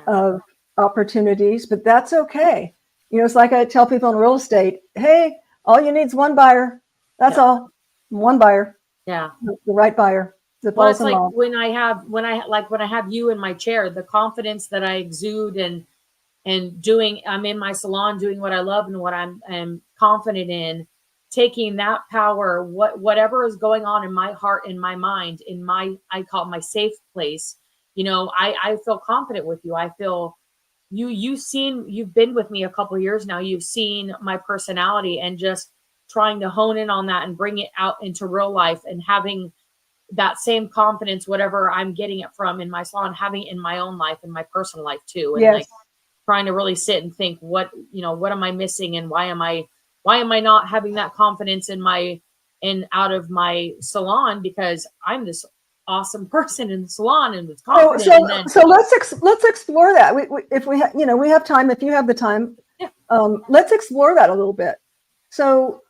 of opportunities. But that's okay. It's like I tell people in real estate, hey, all you need is one buyer. That's all. One buyer. Yeah. The right buyer. Well, it's like when I have you in my chair, the confidence that I exude and I'm in my salon doing what I love and what I'm confident in, taking that power, whatever is going on in my heart, in my mind, I call it my safe place. I feel confident with you. I feel you've been with me a couple of years now. You've seen my personality, and just trying to hone in on that and bring it out into real life, and having that same confidence, whatever I'm getting it from in my salon, having it in my own life, in my personal life too. And trying to really sit and think, what am I missing, and why am I not having that confidence out of my salon, because I'm this awesome person in the salon and it's confident. So let's explore that. If we have time, if you have the time, let's explore that a little bit. So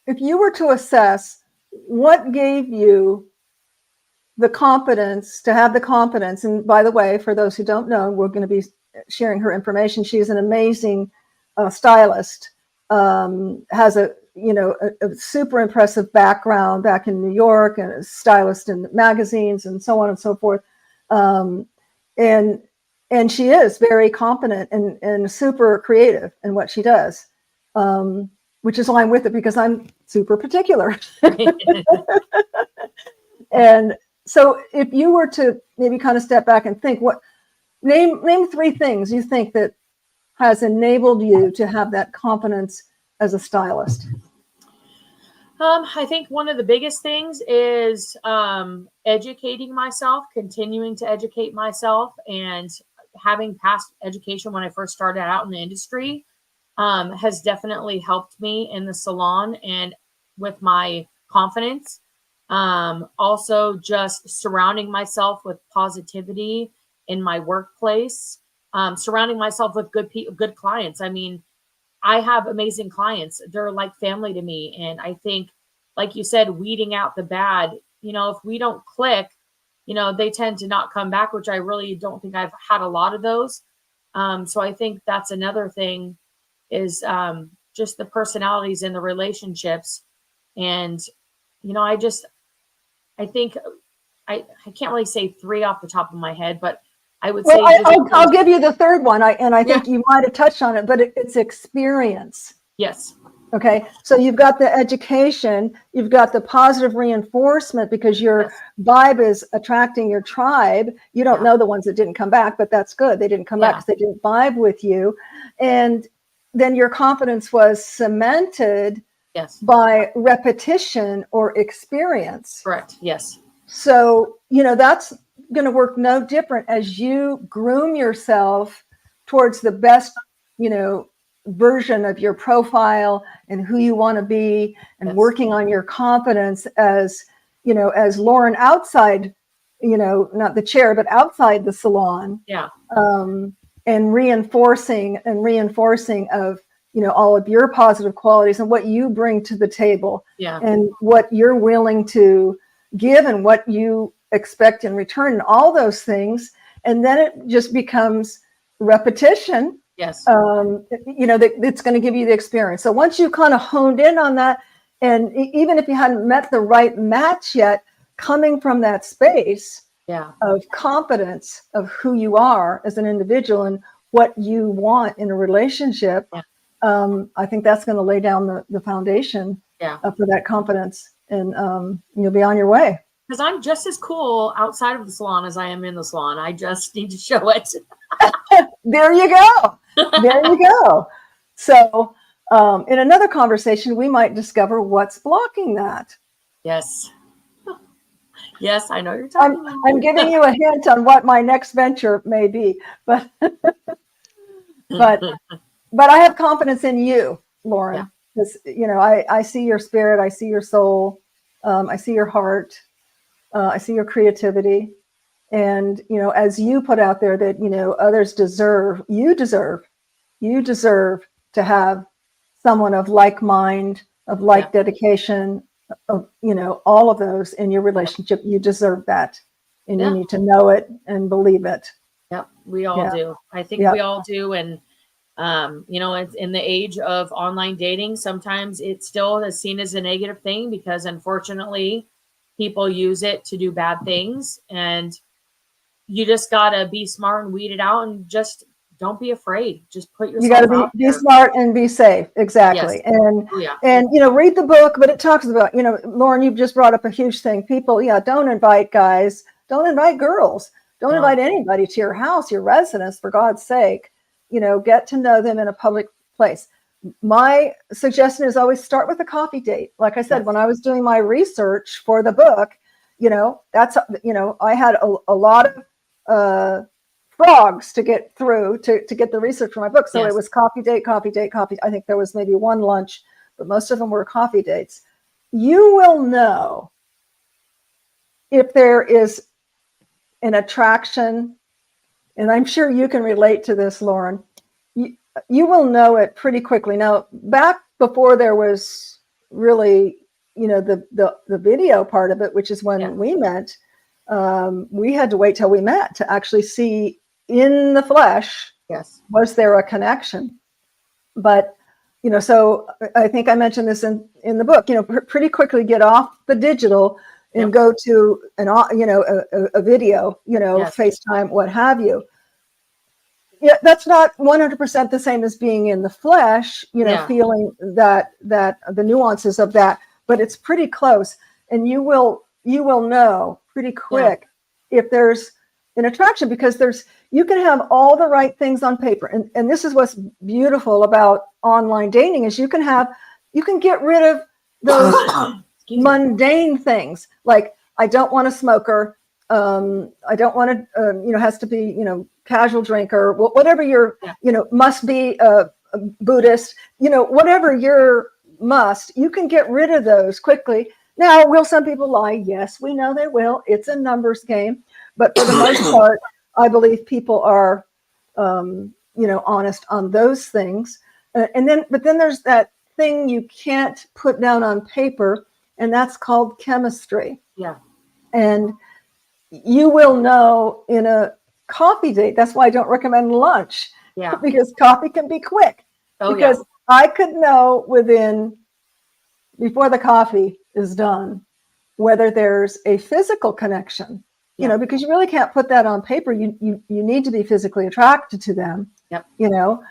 if you were to assess what gave you the confidence to have the confidence, and by the way, for those who don't know, we're going to be sharing her information. She is an amazing stylist, has a super impressive background back in New York, and a stylist in magazines and so on and so forth. And she is very competent and super creative in what she does, which is why I'm with it, because I'm super particular. And so if you were to maybe kind of step back and think, name three things you think that has enabled you to have that confidence as a stylist. I think one of the biggest things is educating myself, continuing to educate myself, and having past education when I first started out in the industry has definitely helped me in the salon and with my confidence. Also, just surrounding myself with positivity in my workplace, surrounding myself with good clients. I mean, I have amazing clients. They're like family to me. And I think, like you said, weeding out the bad, if we don't click, they tend to not come back, which I really don't think I've had a lot of those. So I think that's another thing is just the personalities in the relationships. And, you know, I think I can't really say 3 off the top of my head, but I would say. I'll give you the third one. I think you might have touched on it, but it's experience. Yes. Okay. So you've got the education, you've got the positive reinforcement because your vibe is attracting your tribe. You don't know the ones that didn't come back, but that's good. They didn't come back because they didn't vibe with you. And then your confidence was cemented by repetition or experience. Correct. Yes. So, you know, that's going to work no different as you groom yourself towards the best, you know, version of your profile and who you want to be, and working on your confidence as, you know, as Lauren outside, you know, not the chair, but outside the salon. Yeah. And reinforcing of, you know, all of your positive qualities and what you bring to the table. Yeah. And what you're willing to give and what you expect in return, and all those things. And then it just becomes repetition. Yes. You know, it's going to give you the experience. So once you kind of honed in on that, and even if you hadn't met the right match yet, coming from that space of confidence of who you are as an individual and what you want in a relationship, I think that's going to lay down the foundation for that confidence, and you'll be on your way. Because I'm just as cool outside of the salon as I am in the salon. I just need to show it. There you go. There you go. So in another conversation, we might discover what's blocking that. Yes. Yes, I know you're talking about. I'm giving you a hint on what my next venture may be, but I have confidence in you, Lauren, because, you know, I see your spirit, I see your soul, I see your heart, I see your creativity. And, you know, as you put out there that, you know, others deserve to have someone of like mind, of like dedication, of, you know, all of those in your relationship. You deserve that. And you need to know it and believe it. Yep. We all do. I think we all do. And, you know, it's in the age of online dating, sometimes it still is seen as a negative thing because unfortunately people use it to do bad things. And you just got to be smart and weed it out, and just don't be afraid. Just put yourself out there. You got to be smart and be safe. Exactly. Yes. And, you know, read the book, but it talks about, you know, Lauren, you've just brought up a huge thing. People, don't invite guys, don't invite girls, don't invite anybody to your house, your residence, for God's sake. You know, get to know them in a public place. My suggestion is always start with a coffee date. Like I said, when I was doing my research for the book, you know, that's, you know, I had a lot of frogs to get through to get the research for my book. So it was coffee date. I think there was maybe one lunch, but most of them were coffee dates. You will know if there is an attraction, and I'm sure you can relate to this, Lauren. You will know it pretty quickly. Now, back before there was really, you know, the video part of it, which is when we met, we had to wait till we met to actually see in the flesh, was there a connection? But, you know, so I think I mentioned this in the book, you know, pretty quickly get off the digital and go to a video, you know, FaceTime, what have you. Yeah, that's not 100% the same as being in the flesh, you know, feeling that the nuances of that, but it's pretty close. And you will know pretty quick if there's an attraction, because you can have all the right things on paper. And this is what's beautiful about online dating is you can get rid of those mundane things. Like, I don't want a smoker. I don't want to, has to be, casual drinker, whatever your, must be a Buddhist, whatever your must, you can get rid of those quickly. Now, will some people lie? Yes, we know they will. It's a numbers game. But for the most part, I believe people are, honest on those things. But then there's that thing you can't put down on paper, and that's called chemistry. Yeah. And you will know in a coffee date. That's why I don't recommend lunch. Yeah. Because coffee can be quick. Oh, because I could know before the coffee is done, whether there's a physical connection, you know, because you really can't put that on paper. You need to be physically attracted to them. Yep. You know,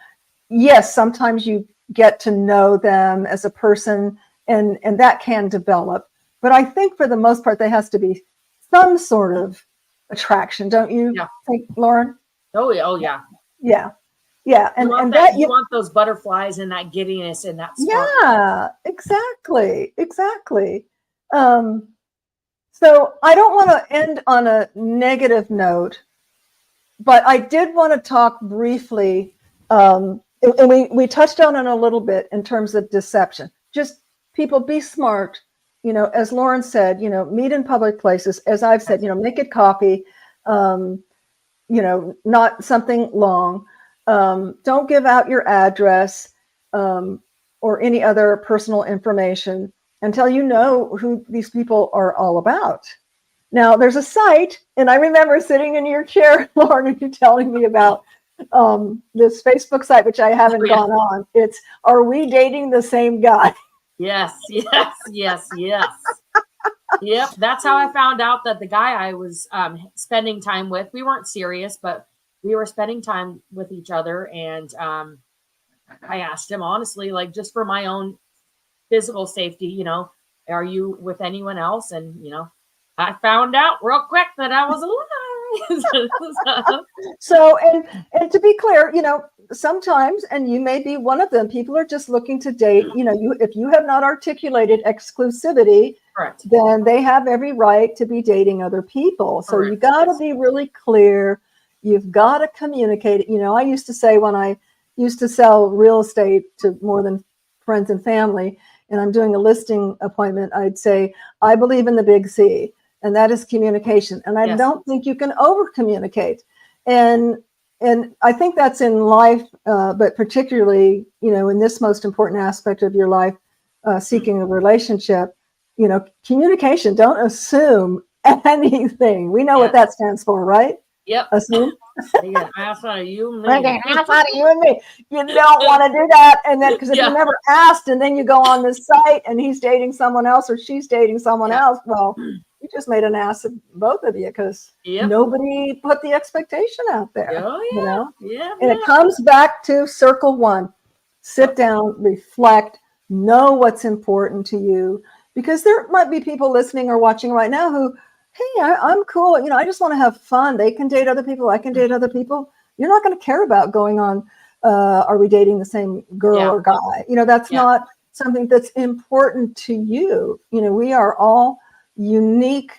yes, sometimes you get to know them as a person and that can develop. But I think for the most part, there has to be some sort of attraction. Don't you think, Lauren? Oh, yeah. Oh, yeah. Yeah. Yeah. You want and that, you want those butterflies and that giddiness and that spark. Yeah, exactly. Exactly. So I don't want to end on a negative note, but I did want to talk briefly, and we touched on it a little bit in terms of deception. Just people be smart, you know, as Lauren said, you know, meet in public places. As I've said, you know, make it coffee, you know, not something long. Don't give out your address or any other personal information until you know who these people are all about. Now, there's a site, and I remember sitting in your chair, Lauren, and you telling me about this Facebook site, which I haven't gone on. It's Are We Dating the Same Guy? Yes, yes, yes, yes. Yep, that's how I found out that the guy I was spending time with, we weren't serious, but we were spending time with each other. And I asked him honestly, like just for my own physical safety, you know, are you with anyone else? And, you know, I found out real quick that I was alive. So, and to be clear, you know, sometimes, and you may be one of them, people are just looking to date, you know, if you have not articulated exclusivity, Correct. then they have every right to be dating other people. So Correct. you got to be really clear. You've got to communicate. You know, I used to say when I used to sell real estate to more than friends and family, and I'm doing a listing appointment, I'd say, I believe in the big C, and that is communication. And I don't think you can over communicate. And I think that's in life, but particularly, you know, in this most important aspect of your life, seeking a relationship, you know, communication. Don't assume anything. We know what that stands for, right? Yep. Assume. Yeah, ask out of you and me. Ask out of you and me. You don't want to do that. And then, because if you never asked and then you go on this site and he's dating someone else or she's dating someone else, well, you just made an ass of both of you because nobody put the expectation out there. Oh, yeah. You know? Yeah. And it comes back to circle one. Sit down, reflect, know what's important to you, because there might be people listening or watching right now who, hey, I'm cool. You know, I just want to have fun. They can date other people. I can date other people. You're not going to care about going on, are we dating the same girl or guy? You know, that's not something that's important to you. You know, we are all unique,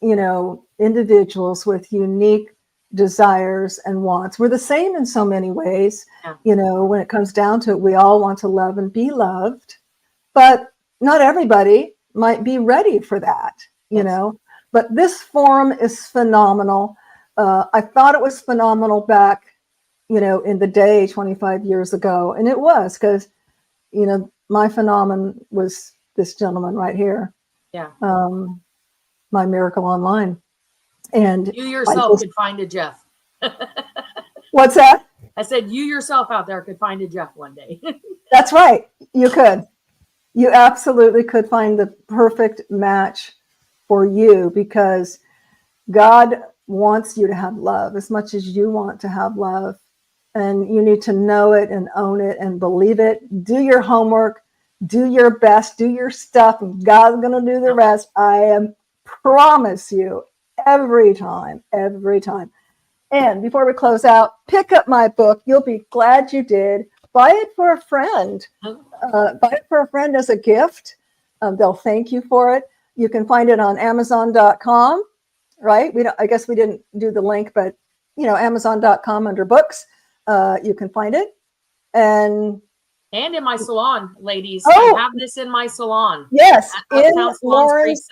you know, individuals with unique desires and wants. We're the same in so many ways. You know, when it comes down to it, we all want to love and be loved, but not everybody might be ready for that, you know. But this forum is phenomenal. I thought it was phenomenal back, you know, in the day 25 years ago. And it was because, you know, my phenomenon was this gentleman right here. Yeah. My Miracle Online. And you yourself could find a Jeff. What's that? I said you yourself out there could find a Jeff one day. That's right. You could. You absolutely could find the perfect match for you, because God wants you to have love as much as you want to have love. And you need to know it and own it and believe it. Do your homework, do your best, do your stuff. And God's going to do the rest. I promise you, every time. And before we close out, pick up my book. You'll be glad you did. Buy it for a friend. Buy it for a friend as a gift. They'll thank you for it. You can find it on Amazon.com, right? I guess we didn't do the link, but you know, Amazon.com under books, you can find it. And in my salon, ladies. I have this in my salon. Yes, in Lauren's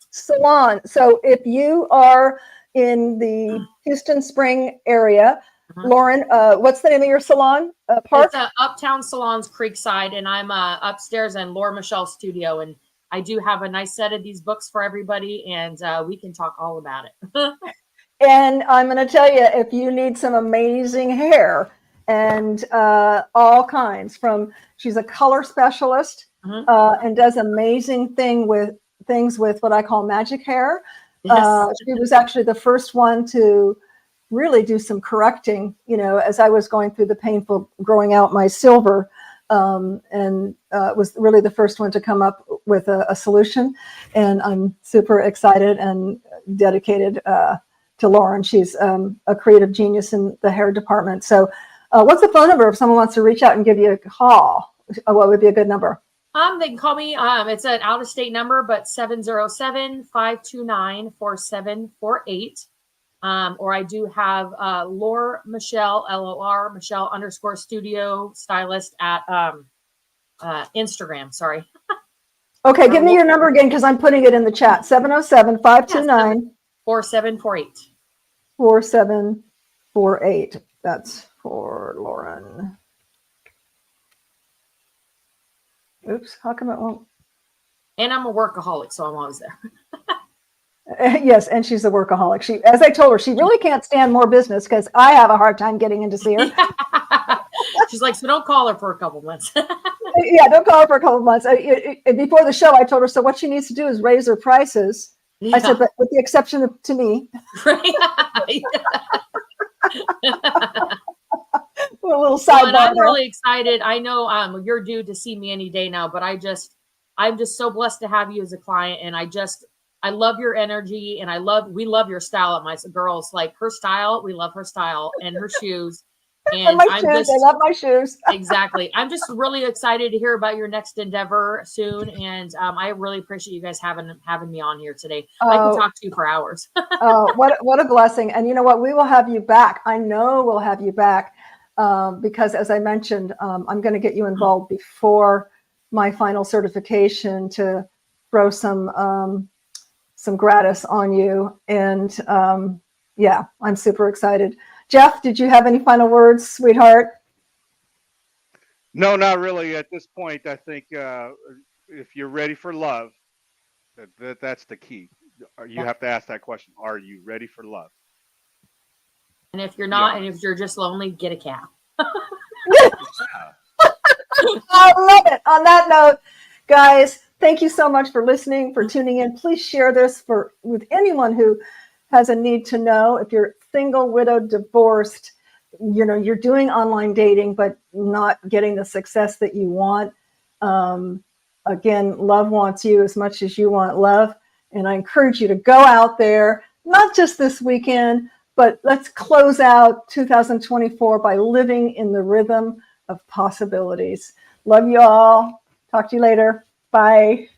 salon. So if you are in the Houston Spring area, Lauren, what's the name of your salon? Park? It's Uptown Salons Creekside, and I'm upstairs in Laura Michelle's studio, and I do have a nice set of these books for everybody, and we can talk all about it. And I'm going to tell you, if you need some amazing hair, and all kinds. She's a color specialist and does amazing things with what I call magic hair. Yes. She was actually the first one to really do some correcting, as I was going through the painful growing out my silver, and was really the first one to come up with a solution. And I'm super excited and dedicated to Lauren. She's a creative genius in the hair department. So what's the phone number if someone wants to reach out and give you a call? What would be a good number? They can call me. It's an out-of-state number, but 707-529-4748. Or I do have Lor Michelle, LOR Michelle _studio stylist at Instagram. Sorry. Okay, give me your number again because I'm putting it in the chat. 707-529 4748. 4748. That's for Lauren. Oops, how come it won't? And I'm a workaholic, so I'm always there. Yes, and she's a workaholic. As I told her, she really can't stand more business because I have a hard time getting in to see her. She's like, so don't call her for a couple months. Yeah, don't call her for a couple of months. Before the show, I told her, so what she needs to do is raise her prices. Yeah. I said, but with the exception to me. A little sidebar. I'm really excited. I know you're due to see me any day now, but I'm just so blessed to have you as a client, and I love your energy, and we love your style at my girls. Like her style, we love her style and her shoes. And my shoes. I love my shoes. Exactly. I'm just really excited to hear about your next endeavor soon, and I really appreciate you guys having me on here today. I can talk to you for hours. What a blessing! And you know what? We will have you back. I know we'll have you back because, as I mentioned, I'm going to get you involved before my final certification to throw some gratis on you. And yeah, I'm super excited. Jeff, did you have any final words, sweetheart? No, not really. At this point, I think if you're ready for love, that's the key. You have to ask that question. Are you ready for love? And if you're not, and if you're just lonely, get a cat. I love it. On that note, guys, thank you so much for listening, for tuning in. Please share this with anyone who has a need to know. If you're single, widowed, divorced, you're doing online dating, but not getting the success that you want. Again, love wants you as much as you want love. And I encourage you to go out there, not just this weekend, but let's close out 2024 by living in the rhythm of possibilities. Love you all. Talk to you later. Bye.